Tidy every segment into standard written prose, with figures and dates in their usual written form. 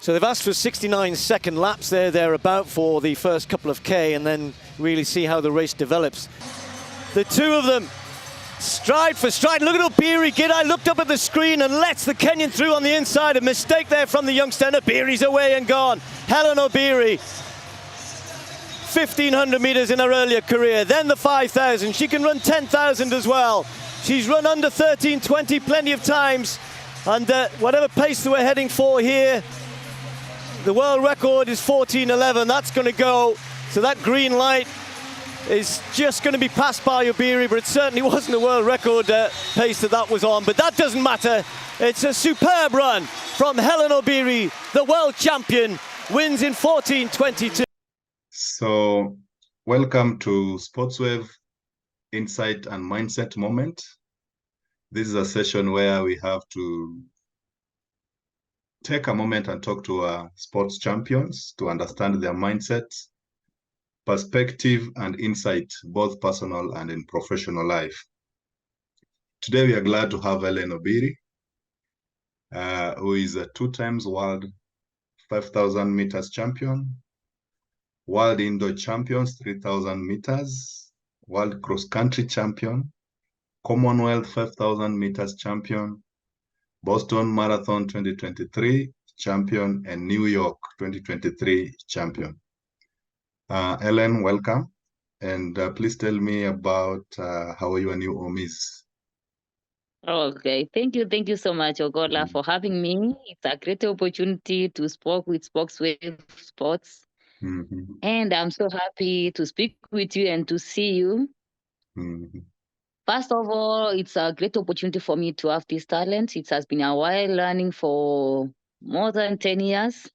So they've asked for 69-second laps there, about for the first couple of K, and then really see how the race develops. The two of them, stride for stride. Look at Obiri. Gidai looked up at the screen and lets the Kenyan through on the inside. A mistake there from the youngster, and Obiri's away and gone. Hellen Obiri, 1,500 meters in her earlier career, then the 5,000. She can run 10,000 as well. She's run under 13:20 plenty of times, and whatever pace that we're heading for here, the world record is 14:11. That's going to go. So that green light is just going to be passed by Obiri, but it certainly wasn't a world record pace that was on. But that doesn't matter. It's a superb run from Hellen Obiri, the world champion, wins in 14:22. So welcome to Sportswave Insight and Mindset Moment. This is a session where we have to take a moment and talk to our sports champions to understand their mindset, perspective, and insight, both personal and in professional life. Today, we are glad to have Hellen Obiri, who is a 2-time world 5,000 meters champion, world indoor champions 3,000 meters, world cross-country champion, Commonwealth 5,000 meters champion, Boston Marathon 2023 champion, and New York 2023 champion. Hellen, welcome. And please tell me about how your new home is. Okay, thank you so much, Ogola, for having me. It's a great opportunity to speak with Sportswave Sports. And I'm so happy to speak with you and to see you. First of all, it's a great opportunity for me to have this talent. It has been a while learning for more than 10 years.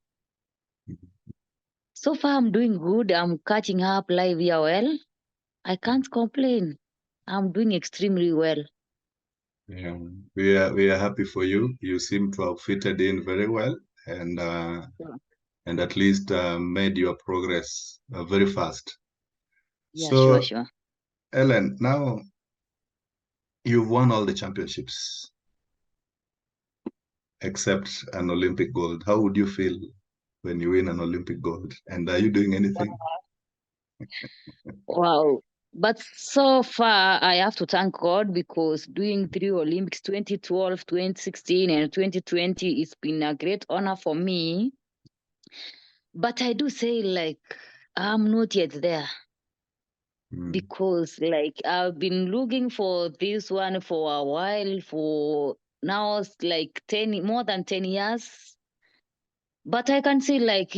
So far, I'm doing good. I'm catching up live here well. I can't complain. I'm doing extremely well. Yeah, we are happy for you. You seem to have fitted in very well, and at least made your progress very fast. Yeah, so, sure. Hellen, now you've won all the championships except an Olympic gold. How would you feel when you win an Olympic gold? And are you doing anything? Wow. But so far, I have to thank God, because doing 3 Olympics, 2012, 2016, and 2020, it's been a great honor for me. But I do say, like, I'm not yet there. Because, like, I've been looking for this one for a while, for now it's like more than 10 years. But I can say, like,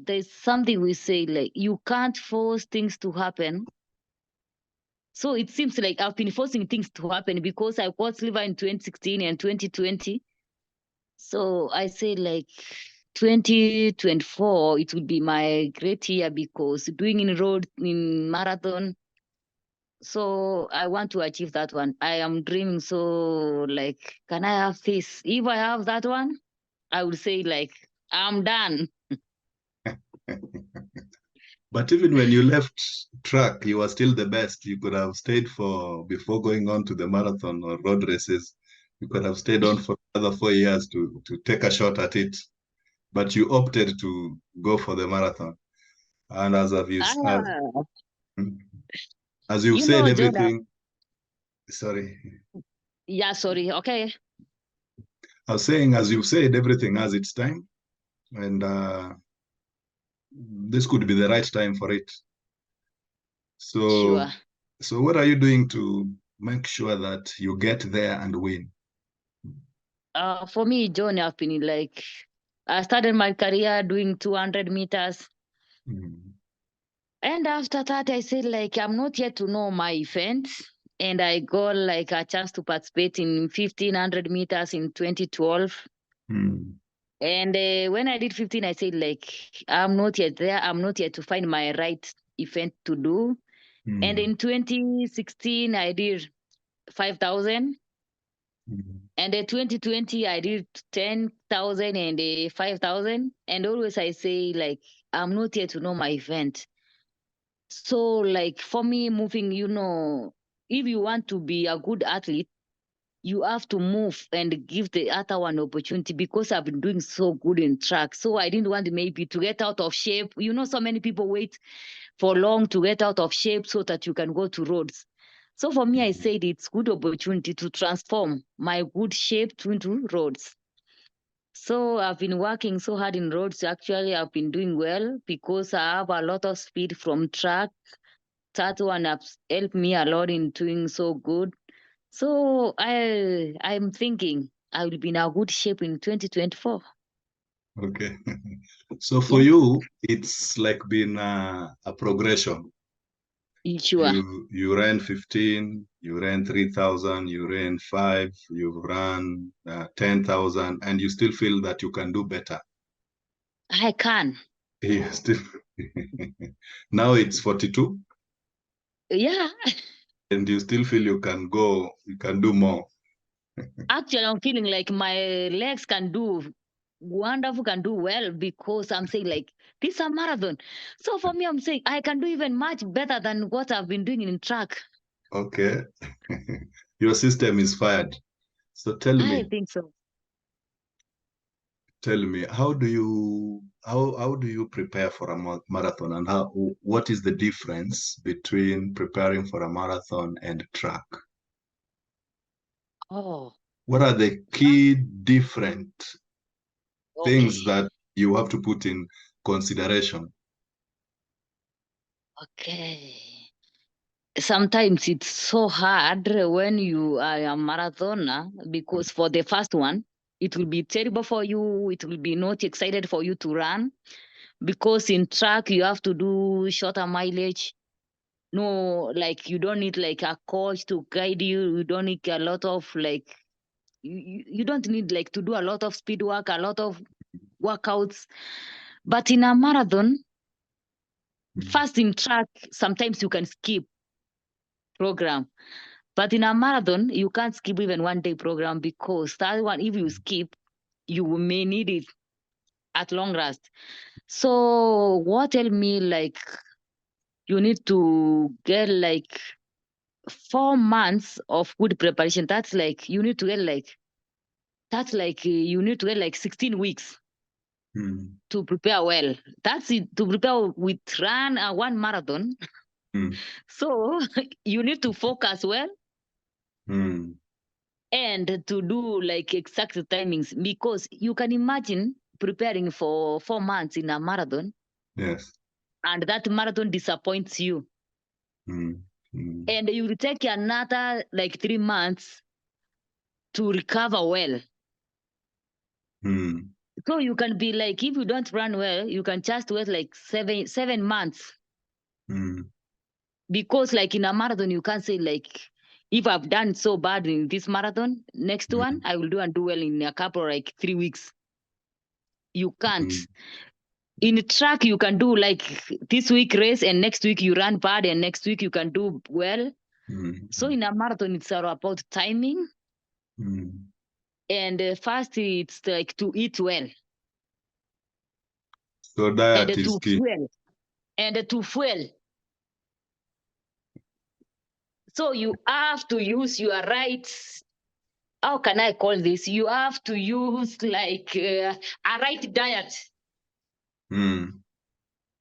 there's something we say, like, you can't force things to happen. So it seems like I've been forcing things to happen, because I got silver in 2016 and 2020. So I say, like, 2024, it will be my great year, because doing in marathon. So I want to achieve that one. I am dreaming. So, like, can I have this? If I have that one, I would say, like, I'm done. But even when you left track, you were still the best. You could have stayed before going on to the marathon or road races. You could have stayed on for another 4 years to take a shot at it. But you opted to go for the marathon. And as you've said everything, sorry. Yeah, sorry. Okay. I was saying, as you've said, everything has its time. And this could be the right time for it. So what are you doing to make sure that you get there and win? For me, John, I've been like, I started my career doing 200 meters. And after that, I said, like, I'm not yet to know my event. And I got, like, a chance to participate in 1,500 meters in 2012. And when I did 15, I said, like, I'm not yet there. I'm not yet to find my right event to do. And in 2016, I did 5,000. And in 2020, I did 10,000 and 5,000. And always I say, like, I'm not yet to know my event. So, like, for me, moving, if you want to be a good athlete, you have to move and give the other one opportunity, because I've been doing so good in track. So I didn't want maybe to get out of shape. You know, so many people wait for long to get out of shape so that you can go to roads. So for me, I said it's good opportunity to transform my good shape into roads. So I've been working so hard in roads. Actually, I've been doing well because I have a lot of speed from track. That one has helped me a lot in doing so good. So I'm thinking I will be in a good shape in 2024. Okay. So for Yeah, you, it's like been a progression. sure. You ran 15, you ran 3,000, you ran 5, you've run 10,000, and you still feel that you can do better. I can. Yeah, still. Now it's 42, Yeah. and you still feel you can go, you can do more. Actually, I'm feeling like my legs can do wonderful, can do well, because I'm saying like this is a marathon. So for me, I'm saying I can do even much better than what I've been doing in track. Okay. Your system is fired. So I think so. tell me, how do you prepare for a marathon, and what is the difference between preparing for a marathon and track? Oh, What are the key different things okay. that you have to put in consideration? Okay. Sometimes it's so hard when you are a marathoner, because for the first one, it will be terrible for you. It will be not excited for you to run, because in track you have to do shorter mileage. No, like you don't need like a coach to guide you. You don't need a lot of like you don't need like to do a lot of speed work, a lot of workouts. But in a marathon, first in track, sometimes you can skip program. But in a marathon, you can't skip even 1 day program, because that one, if you skip, you may need it at long last. So what tell me like you need to get like 4 months of good preparation. That's like you need to get like you need to get like 16 weeks Mm. to prepare well. That's it, to prepare with run one marathon. Mm. So you need to focus well Mm. and to do like exact timings, because you can imagine preparing for 4 months in a marathon, Yes. and that marathon disappoints you, Mm. Mm. and you will take another like 3 months to recover well. Mm. So you can be like, if you don't run well, you can just wait like seven months, Mm. because like in a marathon you can't say like, if I've done so bad in this marathon, next one Mm. I will do and do well in a couple like 3 weeks. You can't. Mm. In track you can do like this week race, and next week you run bad, and next week you can do well. Mm. So in a marathon it's all about timing, Mm. and first it's like to eat well, So and diet is to key. fuel, and to fuel. So you have to use your right, how can I call this, you have to use like a right diet, Mm.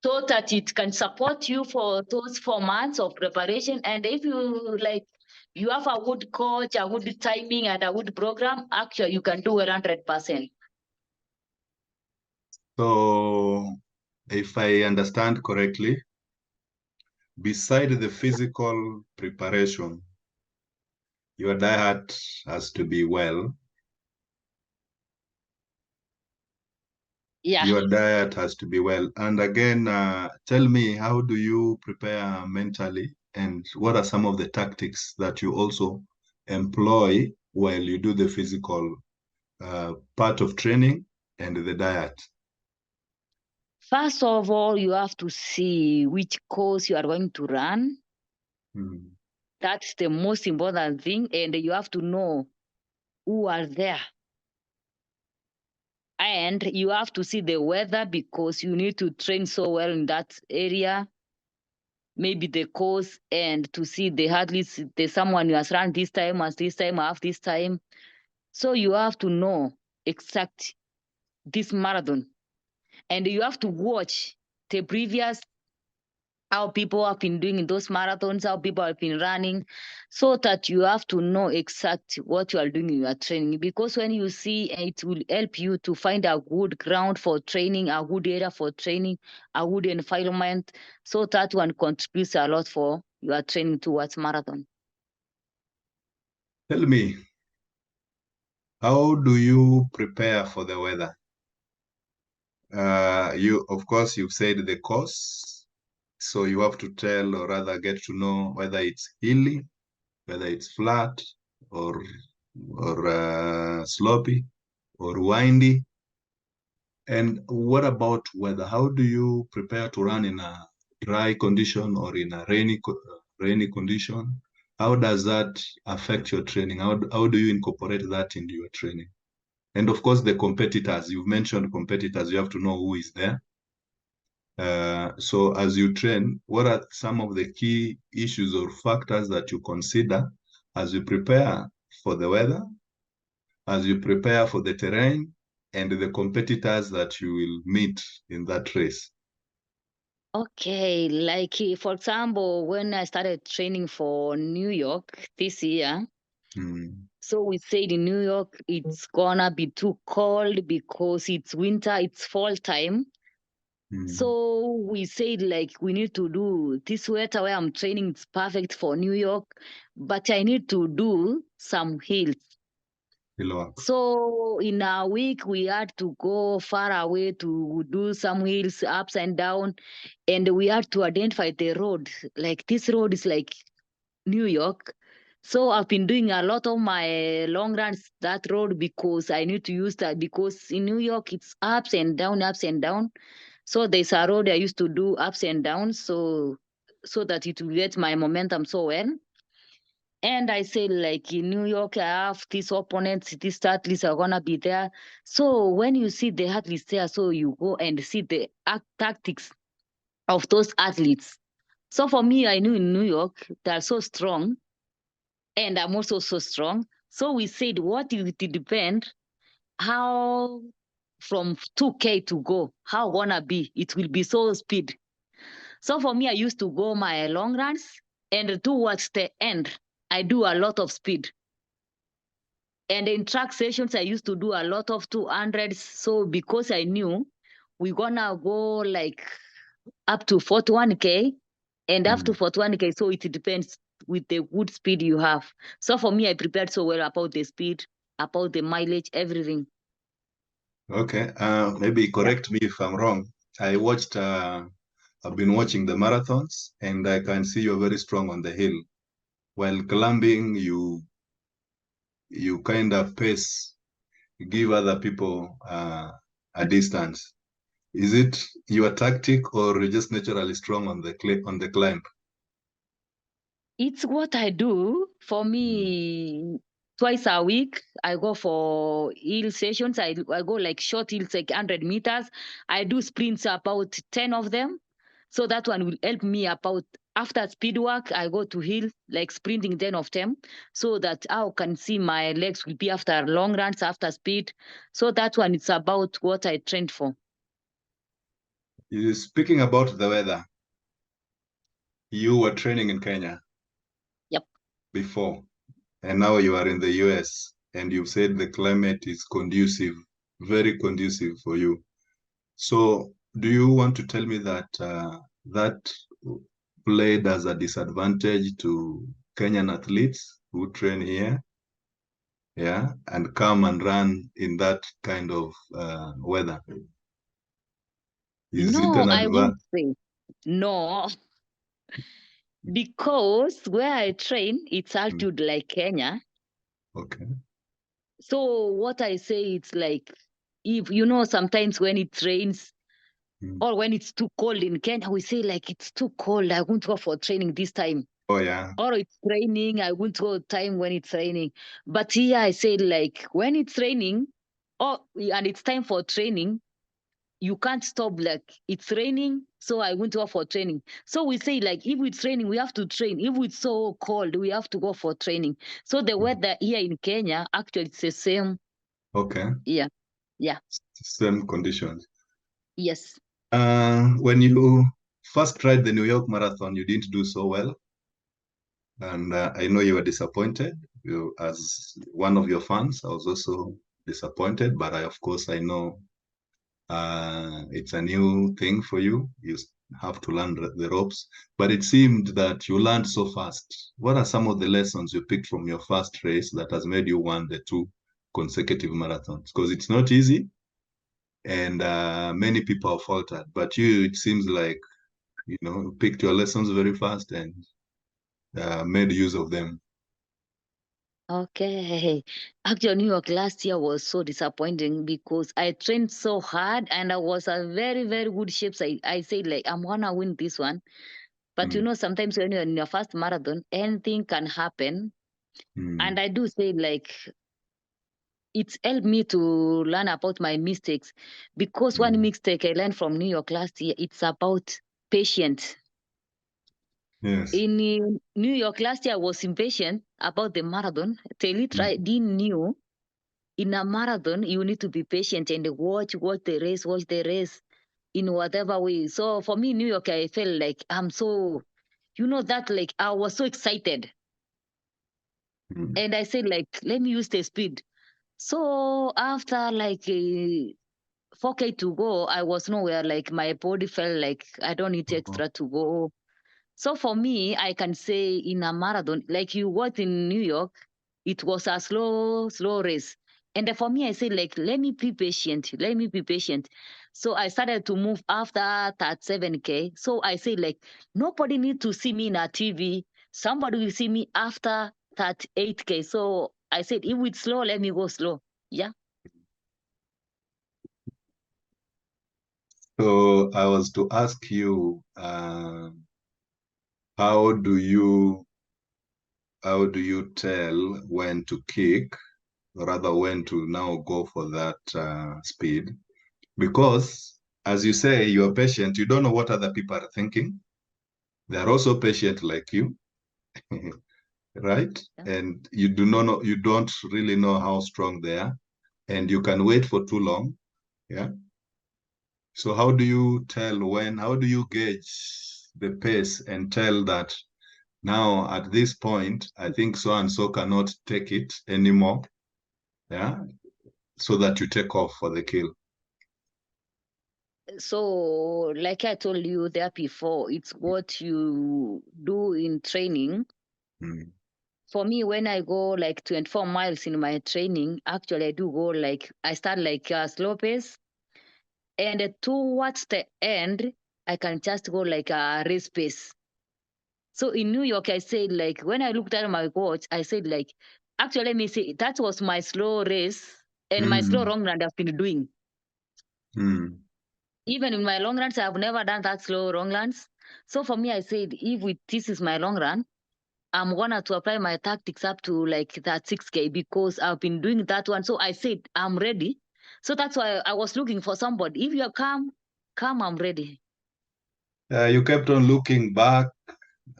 so that it can support you for those 4 months of preparation. And if you like, you have a good coach, a good timing, and a good program, actually you can do 100%. So if I understand correctly, beside the physical preparation, your diet has to be well. Yeah. Your diet has to be well. And again, tell me, how do you prepare mentally? And what are some of the tactics that you also employ while you do the physical part of training and the diet? First of all, you have to see which course you are going to run. Mm. That's the most important thing. And you have to know who are there. And you have to see the weather, because you need to train so well in that area. maybe the course and to see the athletes, there's someone who has run this time, has this time, half this time. So you have to know exact this marathon. And you have to watch the previous, how people have been doing in those marathons, how people have been running, so that you have to know exact what you are doing in your training. Because when you see, it will help you to find a good ground for training, a good area for training, a good environment. So that one contributes a lot for your training towards marathon. Tell me, how do you prepare for the weather? Of course, you've said the course, so you have to tell or rather get to know whether it's hilly, whether it's flat or slopy or windy. And what about weather? How do you prepare to run in a dry condition or in a rainy condition? How does that affect your training? How do you incorporate that into your training? And of course, the competitors, you've mentioned competitors, you have to know who is there. So as you train, what are some of the key issues or factors that you consider as you prepare for the weather, as you prepare for the terrain, and the competitors that you will meet in that race? Okay, like for example, when I started training for New York this year, so we said in New York it's gonna be too cold because it's winter, it's fall time. So we said like we need to do this weather where I'm training, it's perfect for New York, but I need to do some hills. So in a week we had to go far away to do some hills ups and down, and we had to identify the road. Like this road is like New York. So I've been doing a lot of my long runs that road because I need to use that, because in New York it's ups and down, ups and down. So there's a road I used to do ups and downs, so that it will get my momentum so well. And I say, like in New York, I have these opponents, these athletes are gonna be there. So when you see the athletes there, so you go and see the tactics of those athletes. So for me, I knew in New York they're so strong, and I'm also so strong. So we said, what it depend how from 2K to go, how gonna be? It will be so speed. So for me, I used to go my long runs, and towards the end, I do a lot of speed. And in track sessions, I used to do a lot of 200s. So because I knew we're gonna go like up to 41K and up to 41K. So it depends with the good speed you have. So for me, I prepared so well about the speed, about the mileage, everything. Okay, maybe correct me if I'm wrong. I've been watching the marathons, and I can see you're very strong on the hill. While climbing, you kind of pace, give other people a distance. Is it your tactic, or just naturally strong on the climb? It's what I do. For me, twice a week, I go for hill sessions. I go like short hills, like 100 meters. I do sprints, about 10 of them. So that one will help me about after speed work. I go to hill, like sprinting 10 of them, so that I can see my legs will be after long runs, after speed. So that one, it's about what I trained for. Speaking about the weather, you were training in Kenya. Yep. Before, and now you are in the US, and you said the climate is conducive, very conducive for you. So do you want to tell me that that played as a disadvantage to Kenyan athletes who train here, yeah, and come and run in that kind of weather? Is it No, an I won't advantage? say no. Because where I train, it's altitude like Kenya. Okay. So what I say, it's like, if sometimes when it rains or when it's too cold in Kenya, we say like it's too cold, I won't go for training this time. Oh yeah. Or it's raining, I won't go time when it's raining. But here I say like when it's raining, and it's time for training, you can't stop, like it's raining, so I went to go for training. So we say, like, if it's raining, we have to train. If it's so cold, we have to go for training. So the weather here in Kenya, actually, it's the same. Okay. Yeah. Yeah. Same conditions. Yes. When you first tried the New York Marathon, you didn't do so well. And I know you were disappointed. You, as one of your fans, I was also disappointed, but of course, I know it's a new thing for you. You have to learn the ropes, but it seemed that you learned so fast. What are some of the lessons you picked from your first race that has made you won the 2 consecutive marathons? Because it's not easy, and many people have faltered, but you, it seems like, you picked your lessons very fast and made use of them. Okay. Actually, New York last year was so disappointing because I trained so hard and I was a very, very good shape. So I said, like, I'm gonna win this one. But sometimes when you're in your first marathon, anything can happen. And I do say, like, it's helped me to learn about my mistakes, because one mistake I learned from New York last year, it's about patience. Yes. In New York last year, I was impatient about the marathon. Didn't knew in a marathon you need to be patient and watch the race in whatever way. So for me, New York, I felt like I'm so, that like I was so excited. And I said, like, let me use the speed. So after like 4K to go, I was nowhere. Like my body felt like I don't need extra to go. So for me, I can say in a marathon, like you watch in New York, it was a slow race. And for me, I said, like, let me be patient. Let me be patient. So I started to move after that 7K. So I said, like, nobody need to see me in a TV. Somebody will see me after that 8K. So I said, if it's slow, let me go slow. Yeah. So I was to ask you, how do you tell when to kick, rather when to now go for that speed? Because as you say, you're patient. You don't know what other people are thinking. They are also patient like you, right? Yeah. And you do not know, you don't really know how strong they are, and you can wait for too long. Yeah. So how do you tell when, how do you gauge the pace and tell that now at this point, I think so and so cannot take it anymore? Yeah. So that you take off for the kill. So, like I told you there before, it's what you do in training. For me, when I go like 24 miles in my training, actually I do go like, I start like a slow pace. And towards the end, I can just go like a race pace. So in New York, I said, like, when I looked at my watch, I said, like, actually, let me say, that was my slow race and my slow long run I've been doing. Even in my long runs, I've never done that slow long runs. So for me, I said, if this is my long run, I'm gonna to apply my tactics up to like that 6K, because I've been doing that one. So I said, I'm ready. So that's why I was looking for somebody. If you're come, I'm ready. You kept on looking back,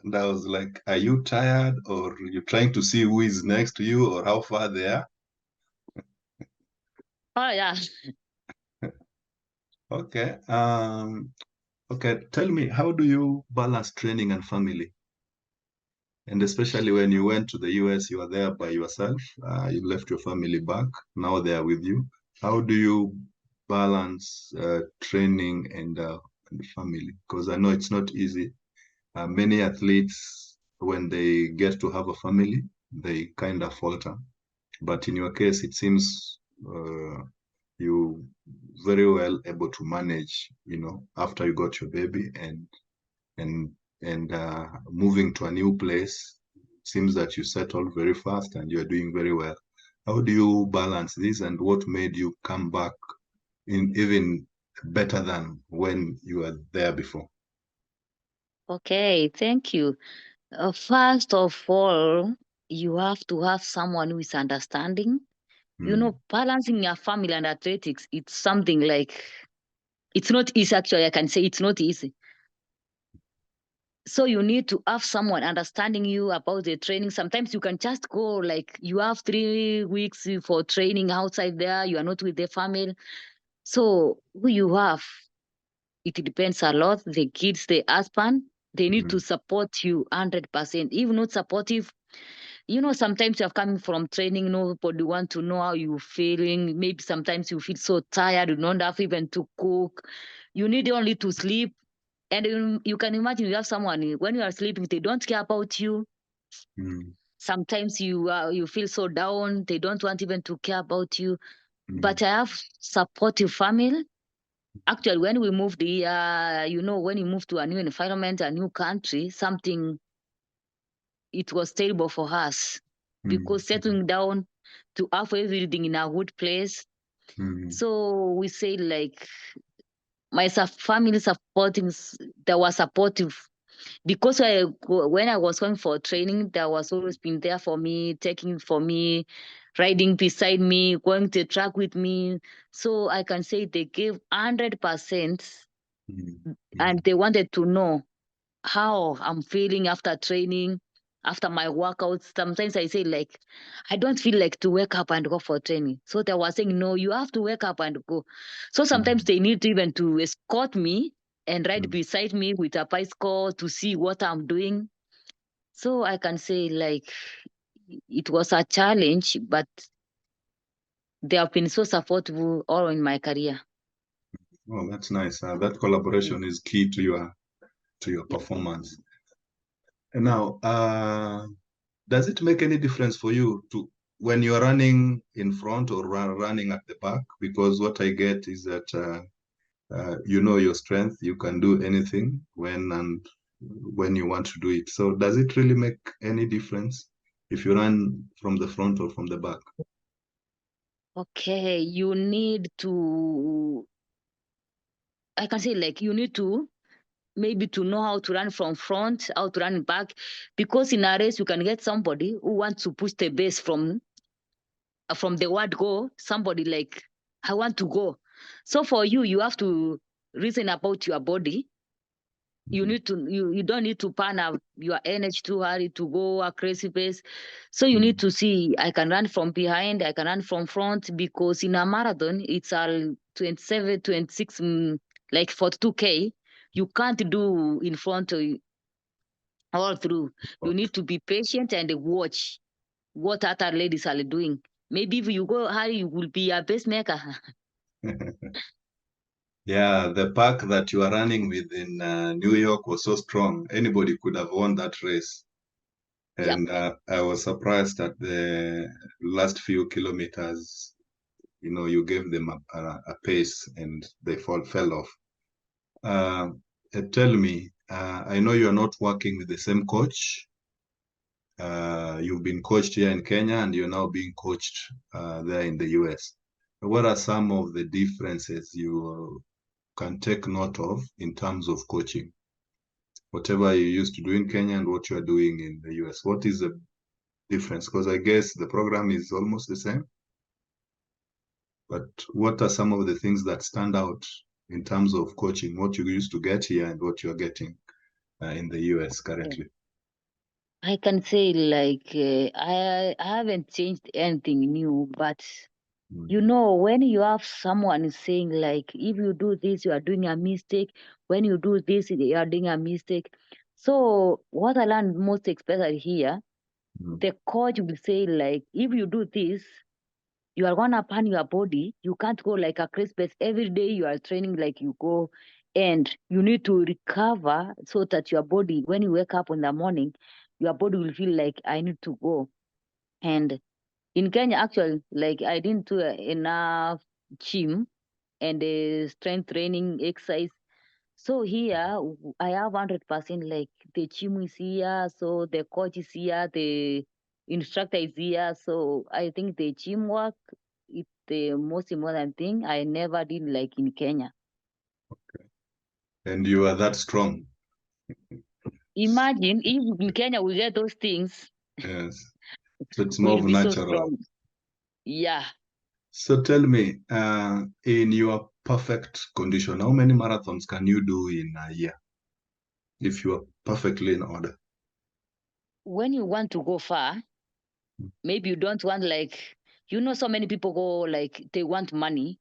and I was like, are you tired, or you're trying to see who is next to you or how far they are? Oh yeah. Okay. Okay, tell me, how do you balance training and family? And especially when you went to the US, you were there by yourself. You left your family back. Now they are with you. How do you balance training and family? Because I know it's not easy. Many athletes, when they get to have a family, they kind of falter. But in your case, it seems you very well able to manage, after you got your baby and moving to a new place. Seems that you settled very fast and you're doing very well. How do you balance this, and what made you come back in even better than when you were there before? Okay, thank you. First of all, you have to have someone who is understanding. Balancing your family and athletics, it's something like It's not easy, actually. I can say it's not easy. So you need to have someone understanding you about the training. Sometimes you can just go, like you have 3 weeks for training outside there. You are not with the family. So who you have, it depends a lot. The kids, the husband, they need to support you 100%. If not supportive, sometimes you're coming from training, nobody want to know how you're feeling. Maybe sometimes you feel so tired, you don't have even to cook. You need only to sleep. And you can imagine you have someone, when you are sleeping, they don't care about you. Sometimes you feel so down, they don't want even to care about you. But I have supportive family. Actually, when we moved here, when you move to a new environment, a new country, it was terrible for us because settling down to have everything in a good place. So we say, like, my family supporting, they were supportive because when I was going for training, there was always been there for me, taking for me, riding beside me, going to track with me. So I can say they gave 100%, and they wanted to know how I'm feeling after training, after my workouts. Sometimes I say, like, I don't feel like to wake up and go for training. So they were saying, no, you have to wake up and go. So sometimes they need even to escort me and ride beside me with a bicycle to see what I'm doing. So I can say, like, it was a challenge, but they have been so supportive all in my career. Oh, that's nice. That collaboration is key to your performance. And now, does it make any difference for you when you're running in front or running at the back? Because what I get is that you know your strength, you can do anything when you want to do it. So does it really make any difference if you run from the front or from the back? Okay, you need to, I can say, like, you need to maybe to know how to run from front, how to run back, because in a race you can get somebody who wants to push the base from the word go, somebody like, I want to go. So for you, you have to reason about your body. You need to, you don't need to pan out your energy too hard to go a crazy pace. So you need to see, I can run from behind, I can run from front, because in a marathon it's all 27, 26, like 42K. You can't do in front all through. You need to be patient and watch what other ladies are doing. Maybe if you go high, you will be a pacemaker. Yeah, the pack that you are running with in New York was so strong. Anybody could have won that race. And I was surprised at the last few kilometers, you gave them a pace and they fell off. Tell me, I know you're not working with the same coach. You've been coached here in Kenya and you're now being coached there in the US. What are some of the differences you can take note of in terms of coaching? Whatever you used to do in Kenya and what you are doing in the US, what is the difference? Because I guess the program is almost the same. But what are some of the things that stand out in terms of coaching, what you used to get here and what you're getting in the US currently? I can say, like, I haven't changed anything new, but when you have someone saying, like, if you do this, you are doing a mistake. When you do this, you are doing a mistake. So what I learned most, especially here, the coach will say, like, if you do this, you are gonna pan your body. You can't go like a crazy pace every day. You are training like you go, and you need to recover so that your body, when you wake up in the morning, your body will feel like, I need to go. And in Kenya, actually, like, I didn't do enough gym and strength training exercise. So here I have 100%, like, the gym is here, so the coach is here, the instructor is here. So I think the gym work is the most important thing I never did, like, in Kenya. Okay. And you are that strong. Imagine if in Kenya we get those things. Yes. So it's more We'll of be so natural. strong. Yeah. So tell me, in your perfect condition, how many marathons can you do in a year if you are perfectly in order? When you want to go far, maybe you don't want so many people go they want money.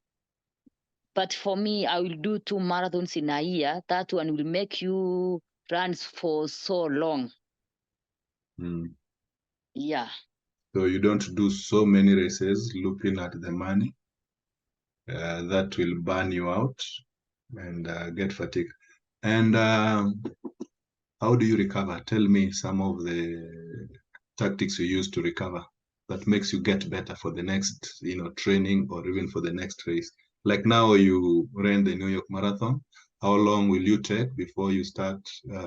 But for me, I will do 2 marathons in a year. That one will make you run for so long. Yeah. So you don't do so many races looking at the money. That will burn you out and get fatigued. And how do you recover? Tell me some of the tactics you use to recover that makes you get better for the next, training or even for the next race. Like now you ran the New York Marathon. How long will you take before you start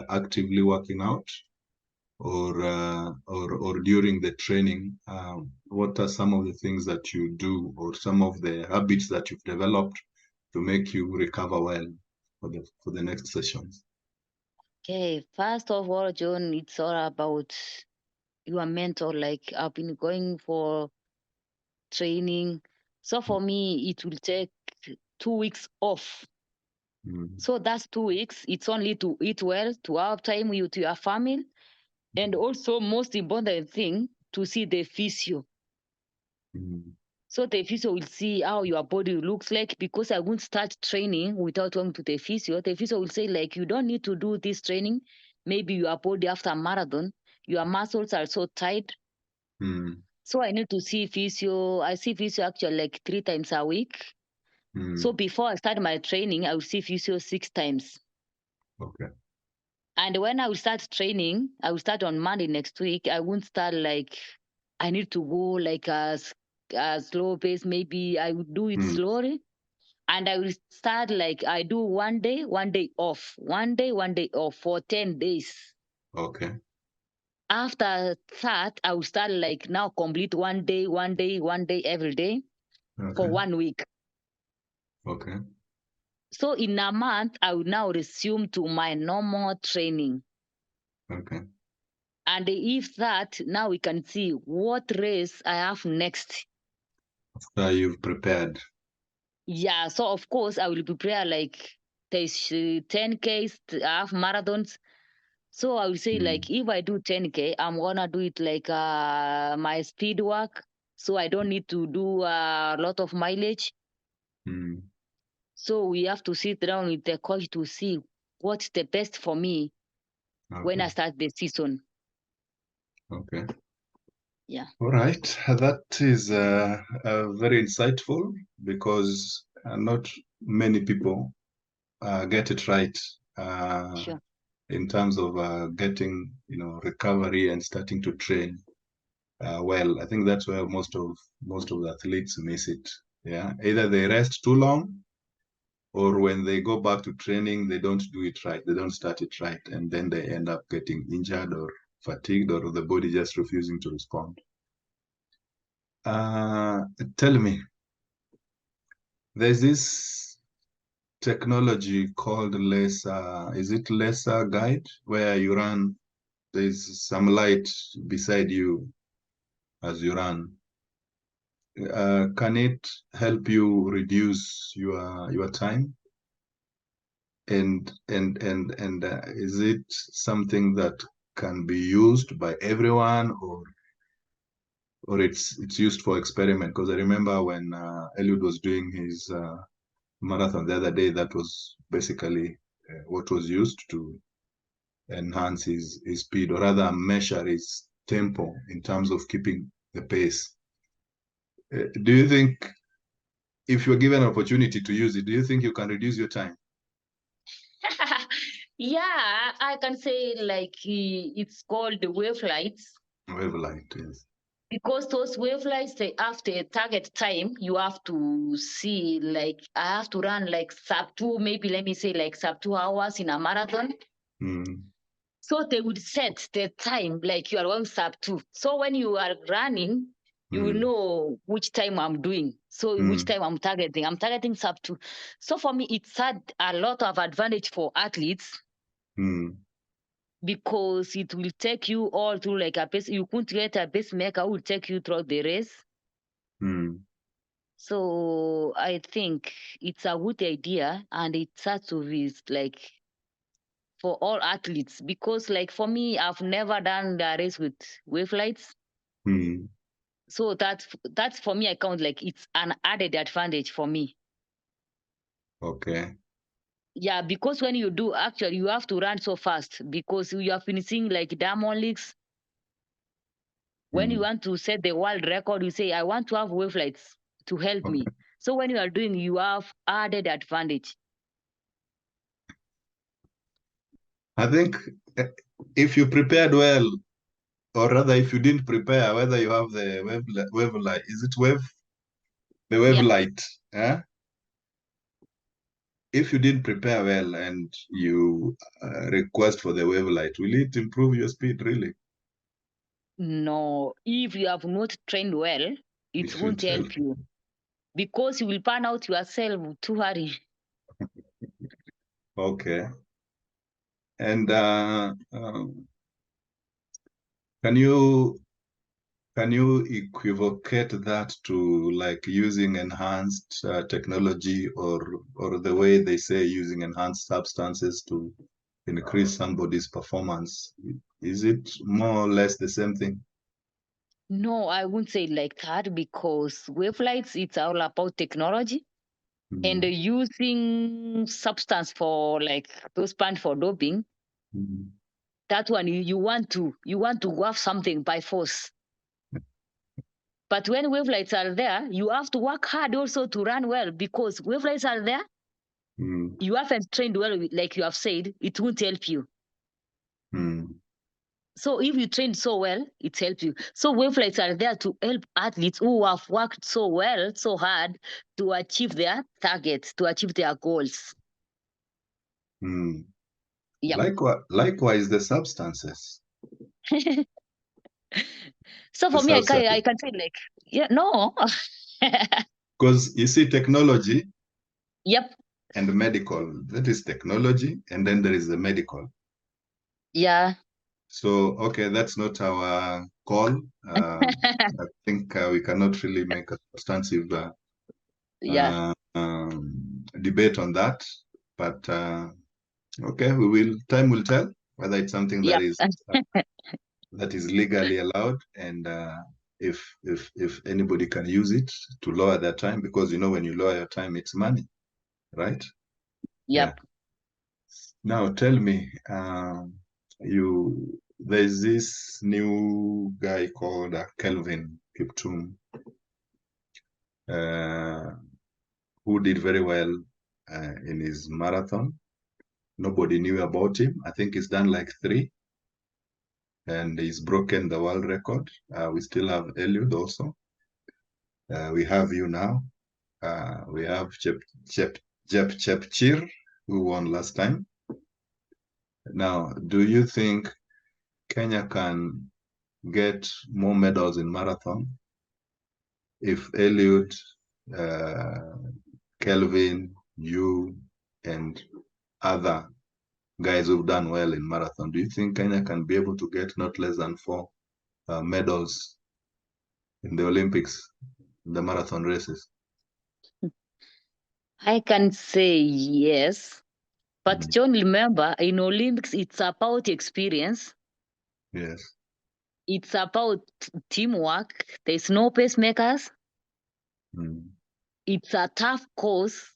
actively working out? Or during the training, what are some of the things that you do or some of the habits that you've developed to make you recover well for the next sessions? Okay. First of all, John, it's all about your mentor. Like I've been going for training. So for me, it will take 2 weeks off. So that's 2 weeks. It's only to eat well, to have time with your family, and also most important thing, to see the physio. So the physio will see how your body looks like, because I won't start training without going to the physio. The physio will say you don't need to do this training. Maybe your body after a marathon, your muscles are so tight. So I need to see physio. I see physio actually 3 times a week. So before I start my training, I will see physio 6 times. Okay. And when I will start training, I will start on Monday next week. I won't start I need to go a slow pace. Maybe I would do it slowly. And I will start I do 1 day, 1 day off, 1 day, 1 day off for 10 days. Okay. After that, I will start now complete 1 day, 1 day, 1 day every day for 1 week. Okay. So in a month, I will now resume to my normal training. Okay. And if that, now we can see what race I have next. After you've prepared. Yeah, so of course I will prepare there's 10Ks, half marathons. So I will say if I do 10K, I'm gonna do it my speed work. So I don't need to do a lot of mileage. So we have to sit down with the coach to see what's the best for me when I start the season. Okay. Yeah. All right. That is very insightful, because not many people get it right Sure. in terms of getting, recovery and starting to train well. I think that's where most of the athletes miss it. Yeah. Either they rest too long, or when they go back to training, they don't do it right. They don't start it right. And then they end up getting injured or fatigued, or the body just refusing to respond. Tell me, there's this technology called laser. Is it laser guide, where you run? There's some light beside you as you run. Can it help you reduce your time? And is it something that can be used by everyone, or it's used for experiment? Because I remember when Eliud was doing his marathon the other day, that was basically what was used to enhance his speed, or rather measure his tempo in terms of keeping the pace. Do you think, if you're given an opportunity to use it, do you think you can reduce your time? Yeah, I can say it's called Wavelight. Wavelight, yes. Because those Wavelights, they after a target time, you have to see I have to run sub 2, maybe let me say sub 2 hours in a marathon. So they would set the time you are going sub 2. So when you are running, you will know which time I'm doing. So which time I'm targeting. I'm targeting sub 2. So for me, it's had a lot of advantage for athletes. Because it will take you all through a pace. You couldn't get a pacemaker who will take you throughout the race. So I think it's a good idea, and it has to be like for all athletes, because like for me, I've never done the race with Wavelights. So that's for me, I count like it's an added advantage for me. Okay. Yeah, because when you do, actually, you have to run so fast because you are finishing like Diamond Leagues. When you want to set the world record, you say, I want to have Wavelights to help me. So when you are doing, you have added advantage. I think if you prepared well, or rather if you didn't prepare, whether you have the Wavelight, is it the Wavelight? Yeah. If you didn't prepare well and you request for the Wavelight, will it improve your speed really? No, if you have not trained well, it won't help you, because you will burn out yourself too early. Okay. And can you equivocate that to like using enhanced technology, or the way they say using enhanced substances to increase somebody's performance? Is it more or less the same thing? No, I wouldn't say like that, because Wavelights, it's all about technology. And using substance for like those banned for doping, that one you want to have something by force. But when Wavelights are there, you have to work hard also to run well, because Wavelights are there. You haven't trained well, like you have said, it won't help you. So if you train so well, it helps you. So Wavelights are there to help athletes who have worked so well, so hard to achieve their targets, to achieve their goals. Yep. Likewise, the substances. So for me, I can say like, yeah, no. Because you see technology. Yep. And medical. That is technology, and then there is the medical. Yeah. So, okay, that's not our call. I think we cannot really make a substantive debate on that. But okay, time will tell whether it's something that is that is legally allowed, and if anybody can use it to lower their time, because you know when you lower your time, it's money, right? Yep. Yeah. Now tell me, there's this new guy called Kelvin Kiptum, who did very well in his marathon. Nobody knew about him. I think he's done like 3, and he's broken the world record. We still have Eliud also. We have you now. We have Jep Chepchir, who won last time. Now, do you think Kenya can get more medals in marathon if Eliud, Kelvin, you, and other guys who've done well in marathon? Do you think Kenya can be able to get not less than 4 medals in the Olympics, in the marathon races? I can say yes. But John, remember, in Olympics, it's about experience. Yes. It's about teamwork. There's no pacemakers. It's a tough course.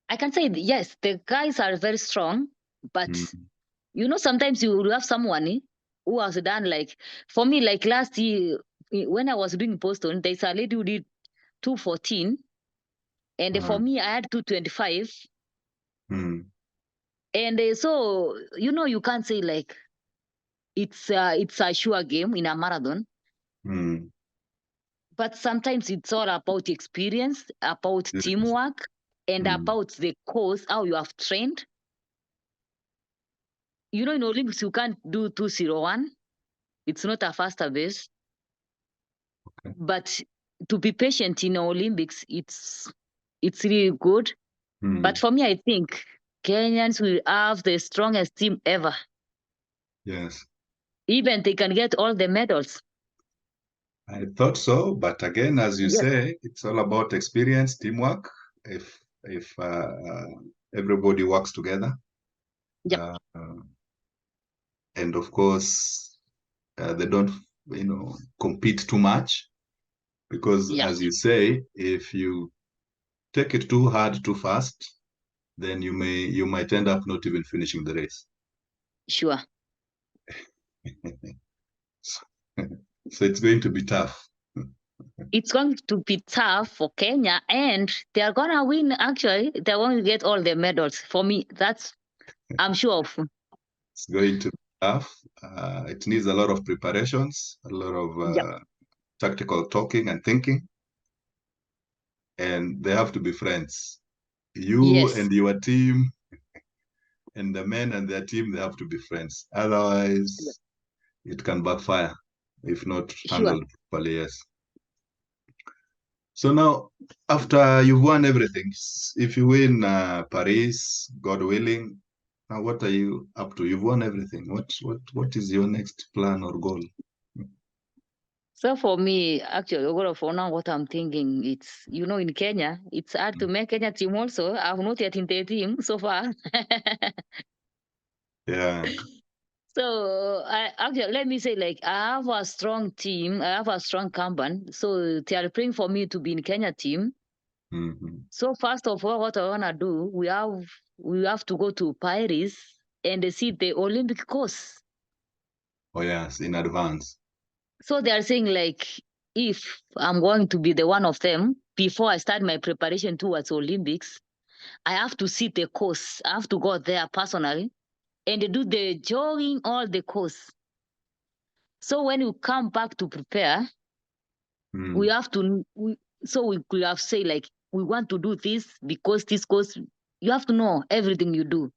I can say, yes, the guys are very strong, but you know, sometimes you will have someone who has done like, for me, like last year, when I was doing Boston, there's a lady who did 2:14. And for me, I had 2:25. And so, you know, you can't say like it's a sure game in a marathon. But sometimes it's all about experience, about teamwork, and about the course, how you have trained. You know, in Olympics, you can't do 2:01. It's not a faster base. Okay. But to be patient in Olympics, it's really good. But for me, I think Kenyans will have the strongest team ever. Yes. Even they can get all the medals. I thought so, but again, as you Yes. say, it's all about experience, teamwork. If everybody works together, Yep. and of course they don't, compete too much, because Yeah. as you say, if you take it too hard too fast, then you might end up not even finishing the race. Sure. So it's going to be tough. It's going to be tough for Kenya, and they are gonna win. Actually, they're going to get all the medals. For me, I'm sure of. It's going to be tough. It needs a lot of preparations, a lot of Yep. tactical talking and thinking, and they have to be friends. You Yes. and your team, and the men and their team, they have to be friends. Otherwise, Yep. it can backfire if not Sure. handled properly. Yes. So now, after you've won everything, if you win Paris, God willing, now what are you up to? You've won everything. What is your next plan or goal? So for me, actually, for now, what I'm thinking, it's, in Kenya, it's hard to make Kenya team also. I'm not yet in the team so far. Yeah. So let me say, like, I have a strong team. I have a strong company. So they are praying for me to be in Kenya team. Mm-hmm. So first of all, what I wanna do, we have to go to Paris and see the Olympic course. Oh yes, in advance. So they are saying, like, if I'm going to be the one of them before I start my preparation towards Olympics, I have to see the course. I have to go there personally and do the jogging all the course. So when you come back to prepare, we have to. So we could have say, like, we want to do this because this course. You have to know everything you do.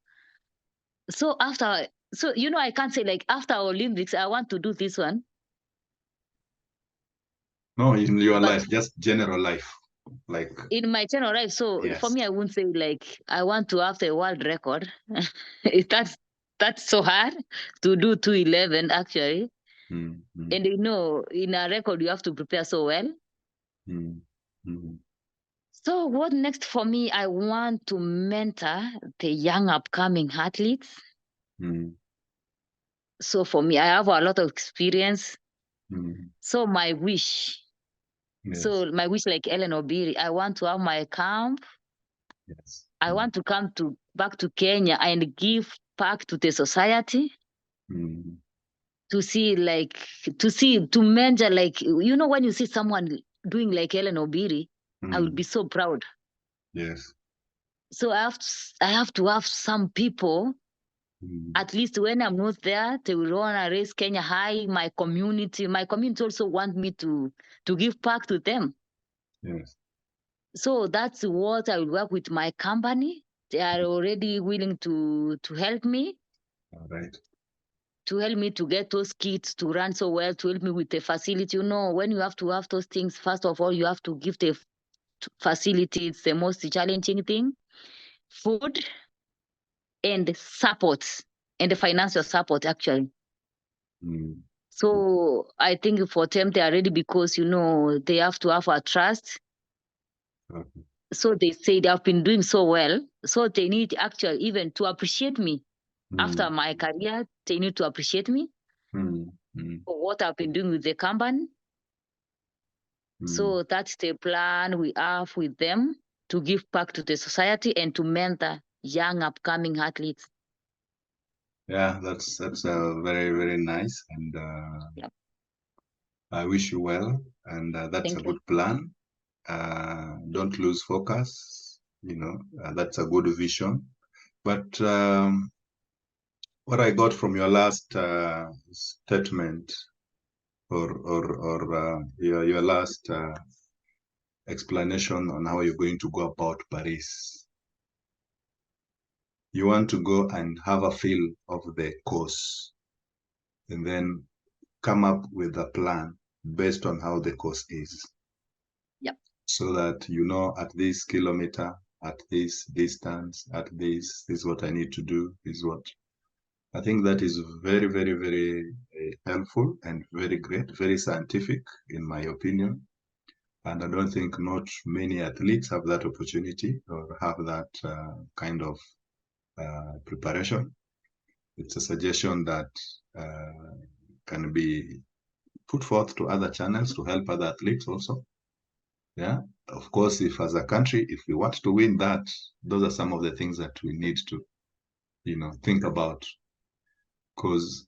So I can't say, like, after Olympics I want to do this one. No, in your But life, just general life, like in my channel, right? So for yes. me, I wouldn't say, like, I want to have the world record. That's so hard to do 2:11 actually. Mm-hmm. And in a record you have to prepare so well. Mm-hmm. So what next for me? I want to mentor the young upcoming athletes. Mm-hmm. So for me, I have a lot of experience. Mm-hmm. So my wish, Yes. like Hellen Obiri, I want to have my camp. Yes. I want to come back to Kenya and give back to the society, Mm-hmm. to see, like, to mentor, like, when you see someone doing like Hellen Obiri, I will Mm-hmm. be so proud. Yes. So I have to have some people, Mm-hmm. at least when I'm not there, they will want to raise Kenya high. My community also want me to give back to them. Yes. So that's what I will work with my company. They are already willing to help me, All right. to get those kids to run so well, to help me with the facility. When you have to have those things, first of all, you have to give the facility. It's the most challenging thing. Food and support, and the financial support, actually. Mm-hmm. So I think for them, they are ready because, they have to have a trust. Okay. So they say they have been doing so well. So they need actually even to appreciate me. After Mm-hmm. my career, they need to appreciate me Mm-hmm. for what I've been doing with the company. Mm-hmm. So that's the plan we have with them, to give back to the society and to mentor young upcoming athletes. Yeah, that's very, very nice, and Yep. I wish you well, and that's a Thank you. good plan. Don't lose focus. That's a good vision. But what I got from your last statement, or your last explanation on how you're going to go about Paris, you want to go and have a feel of the course, and then come up with a plan based on how the course is. Yep. So that at this kilometer, at this distance, at this is what I need to do, is what. I think that is very, very, very helpful and very great, very scientific, in my opinion. And I don't think not many athletes have that opportunity or have that kind of preparation. It's a suggestion that can be put forth to other channels to help other athletes also. Yeah, of course, if as a country, if we want to win that, those are some of the things that we need to, think about, because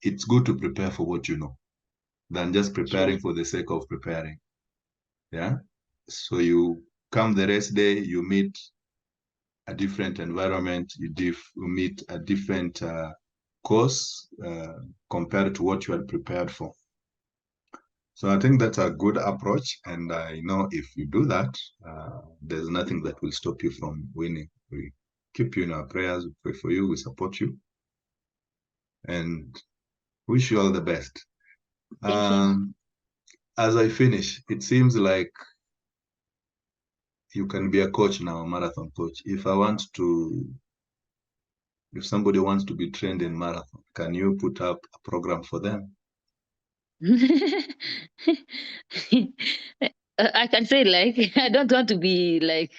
it's good to prepare for what you know than just preparing for the sake of preparing. Yeah, so you come the race day, you meet a different environment, you meet a different course compared to what you had prepared for. So I think that's a good approach, and I know if you do that, there's nothing that will stop you from winning. We keep you in our prayers, we pray for you, we support you, and wish you all the best. As I finish, it seems like you can be a coach now, a marathon coach. If somebody wants to be trained in marathon, can you put up a program for them? I can say, like, I don't want to be like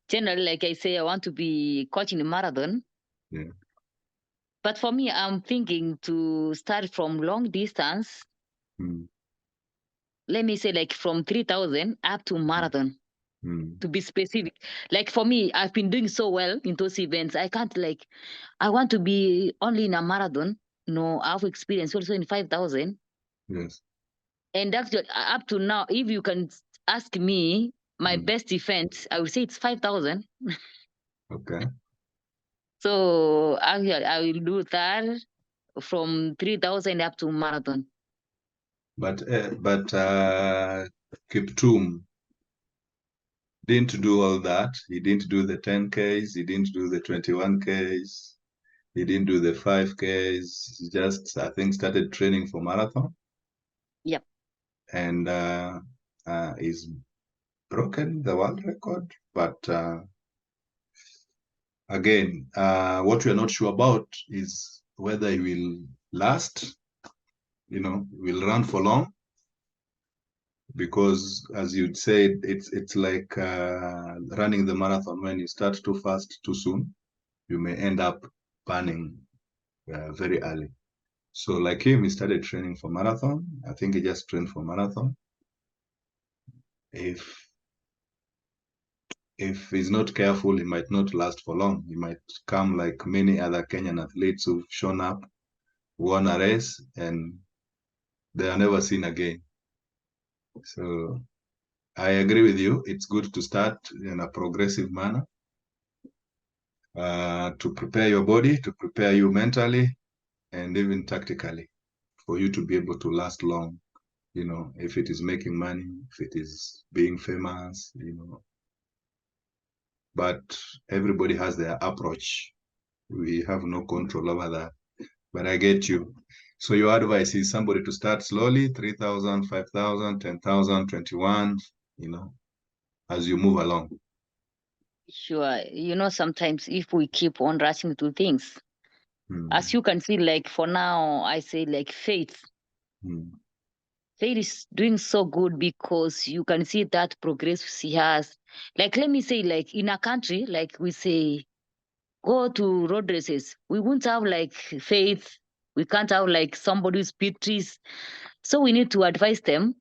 generally, like I say, I want to be coaching a marathon. Yeah. But for me, I'm thinking to start from long distance. Let me say, like, from 3,000 up to marathon. To be specific, like for me, I've been doing so well in those events. I can't, like, I want to be only in a marathon. No, I've experienced also in 5,000. Yes. And actually, up to now, if you can ask me my best event, I would say it's 5,000. Okay. So actually, I will do that from 3,000 up to marathon. But Kiptum didn't do all that. He didn't do the 10Ks. He didn't do the 21Ks. He didn't do the 5Ks. He just, I think, started training for marathon. Yep. And he's broken the world record. But again, what we're not sure about is whether he will last, will run for long. Because as you'd said, it's like running the marathon. When you start too fast, too soon, you may end up burning very early. So like him, he started training for marathon. I think he just trained for marathon. If he's not careful, he might not last for long. He might come like many other Kenyan athletes who've shown up, won a race, and they are never seen again. So I agree with you. It's good to start in a progressive manner. To prepare your body, to prepare you mentally, and even tactically, for you to be able to last long, if it is making money, if it is being famous, But everybody has their approach. We have no control over that. But I get you. So your advice is somebody to start slowly, 3,000, 5,000, 10,000, 21, as you move along. Sure. Sometimes if we keep on rushing to things, as you can see, like for now, I say like Faith. Faith is doing so good because you can see that progress she has. Like, let me say, like in a country, like we say, go to road races. We won't have like Faith. We can't have like somebody who's Beatrice. So we need to advise them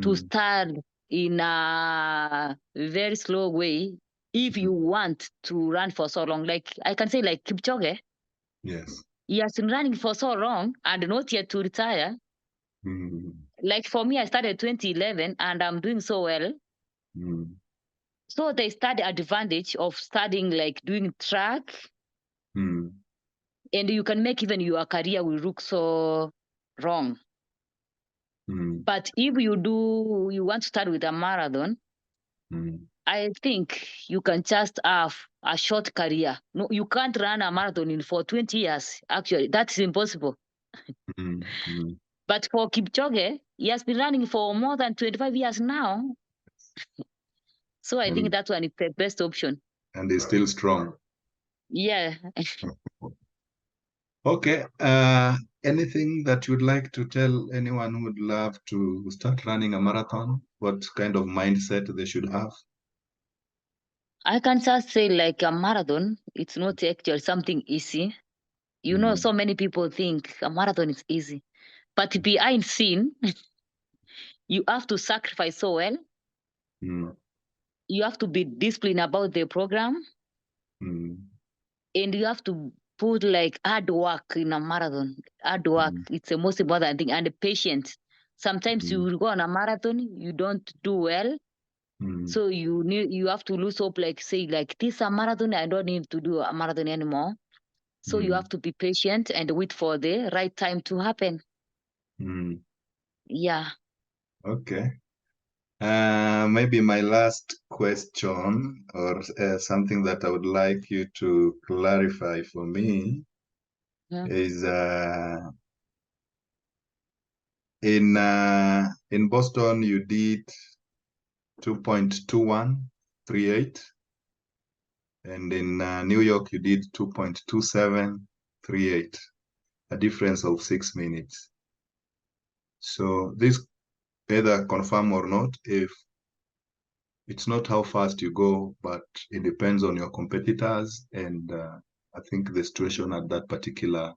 to start in a very slow way if you want to run for so long. Like I can say, like Kipchoge. Yes. He has been running for so long and not yet to retire. Like for me, I started 2011 and I'm doing so well. So they start the advantage of studying, like doing track. And you can make even your career will look so wrong. But if you want to start with a marathon, I think you can just have a short career. No, you can't run a marathon for 20 years. Actually, that's impossible. But for Kipchoge, he has been running for more than 25 years now. So I think that one is the best option. And he's still strong. Yeah. Okay. Anything that you'd like to tell anyone who would love to start running a marathon? What kind of mindset they should have? I can just say like a marathon, it's not actually something easy. You know, so many people think a marathon is easy. But behind scene, you have to sacrifice so well. You have to be disciplined about the program. And you have to put like hard work in a marathon. Hard work, it's the most important thing. And the patience. Sometimes you will go on a marathon, you don't do well. So you have to lose hope, like say, like this a marathon, I don't need to do a marathon anymore. So you have to be patient and wait for the right time to happen. Yeah. Okay. Maybe my last question, or something that I would like you to clarify for me, is in Boston you did 2.2138, and in New York you did 2.2738, a difference of 6 minutes. So this either confirm or not, if it's not how fast you go, but it depends on your competitors and I think the situation at that particular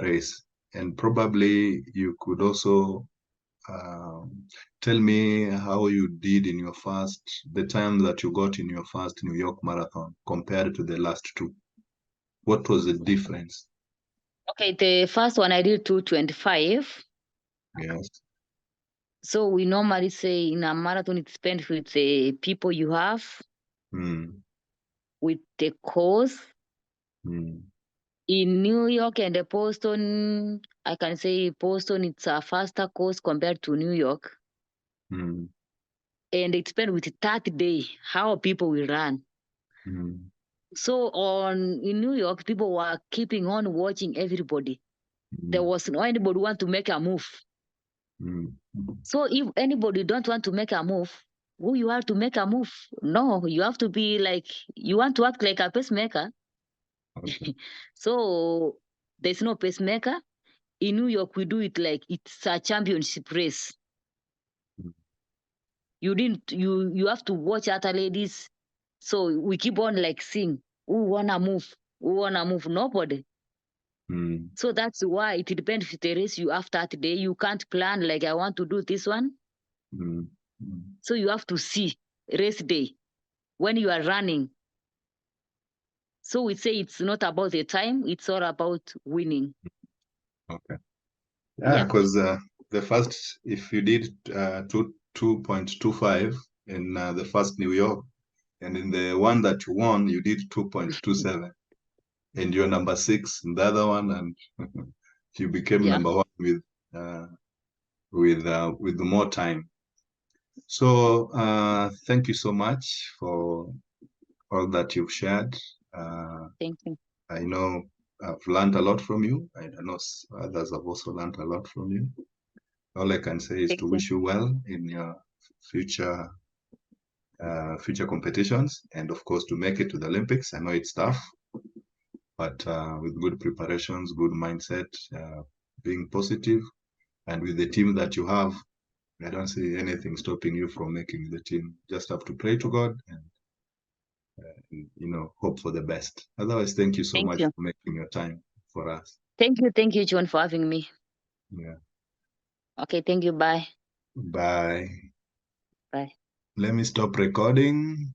race. And probably you could also tell me how you did in your the time that you got in your first New York marathon compared to the last two. What was the difference? Okay, the first one I did 2:25. Yes. So we normally say in a marathon, it depends with the people you have, with the course. In New York and Boston, I can say Boston, it's a faster course compared to New York. And it depends with that day, how people will run. So in New York, people were keeping on watching everybody. There was no anybody want to make a move. So if anybody don't want to make a move, who you have to make a move? No, you have to be like, you want to act like a pacemaker. Okay. So there's no pacemaker. In New York, we do it like it's a championship race. You have to watch other ladies. So we keep on like seeing who wanna move, nobody. So that's why it depends if the race you after that day. You can't plan like I want to do this one. So you have to see race day when you are running. So we say it's not about the time, it's all about winning. Okay. Yeah, because the first, if you did 2.25 in the first New York, and in the one that you won, you did 2.27, and you're number 6 in the other one, and you became number 1 with more time. So thank you so much for all that you've shared. Thank you. I know I've learned a lot from you. I know others have also learned a lot from you. All I can say is to wish you well in your future competitions, and of course to make it to the Olympics. I know it's tough, but with good preparations, good mindset, being positive, and with the team that you have, I don't see anything stopping you from making the team. Just have to pray to God and hope for the best. Otherwise, thank you so much for making your time for us. Thank you, John, for having me. Yeah. Okay, thank you. Bye. Bye. Bye. Let me stop recording.